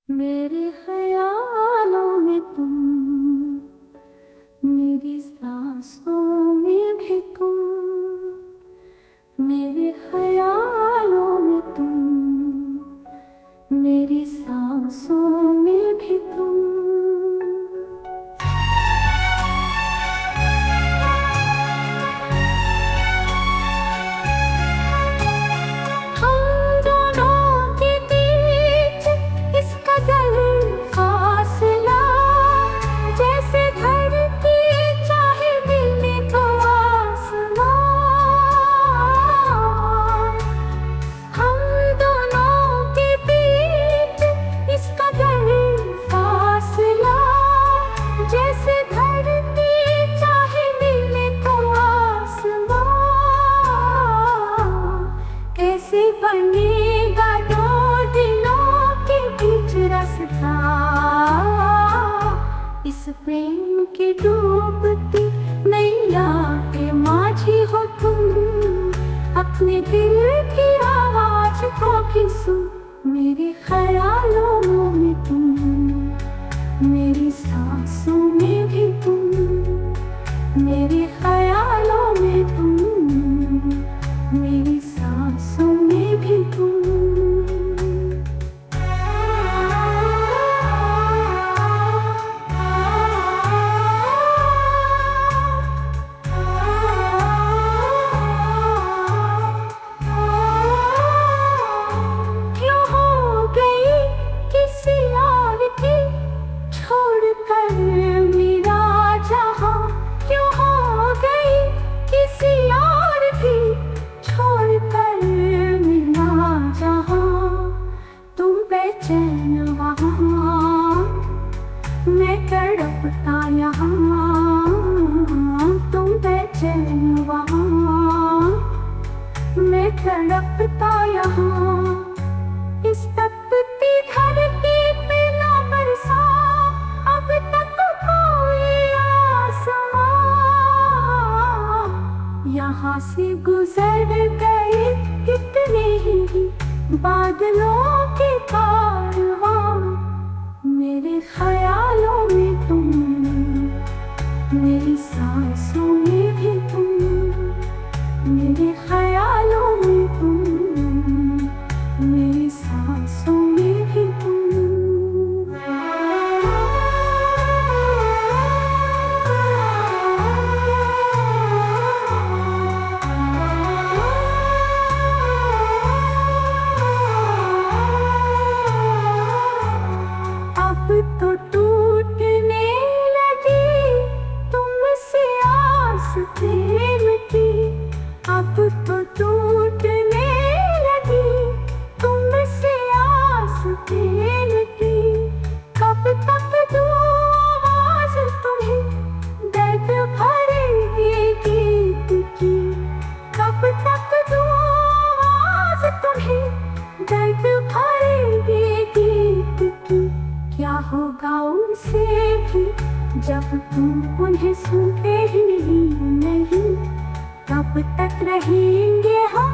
मेरे ख्यालों में तुम, मेरी सांसों में भी तुम, मेरे ख्यालों में तुम, मेरी सांसों में भी तुम। बनेगा दो दिलों के बीच रास्ता, इस प्रेम की डूबती नैया के माझी हो तुम। अपने दिल की आवाज को भी सुन, मेरे ख्यालों में तुम, मेरी सांसों में भी तुम, मेरे ख्यालों में तुम, मेरी सांसों में भी तुम। क्यों हो गई किसी और की छोड़कर मेरा जहां, क्यों हो गई किसी और की छोड़कर मेरा जहां। तुम बेचैन वहां, मैं तड़पता यहाँ। तुम बेचैन वहां, मैं तड़पता यहाँ। इस तपती धरती पे ना बरसा अब तक कोई आसमां। यहाँ से गुजर गए कितने ही बादलों के कारवां। मेरे ख्यालों में तुम, मेरी सांसों में भी तुम, मेरे ख्यालों में तुम, मेरी सांसों में भी तुम। तो टूटने लगी तुमसे आस प्रेम की, अब तो टूटने लगी तुमसे आस प्रेम की। कब तक दूँ आवाज तुम्हें दर्द भरे गीत की, कब तक दूँ आवाज तुम्हें दर्द भरे गीत की। क्या होगा उनसे भी जब तुम उन्हें सुनते ही नहीं। कब तक रहेंगे हम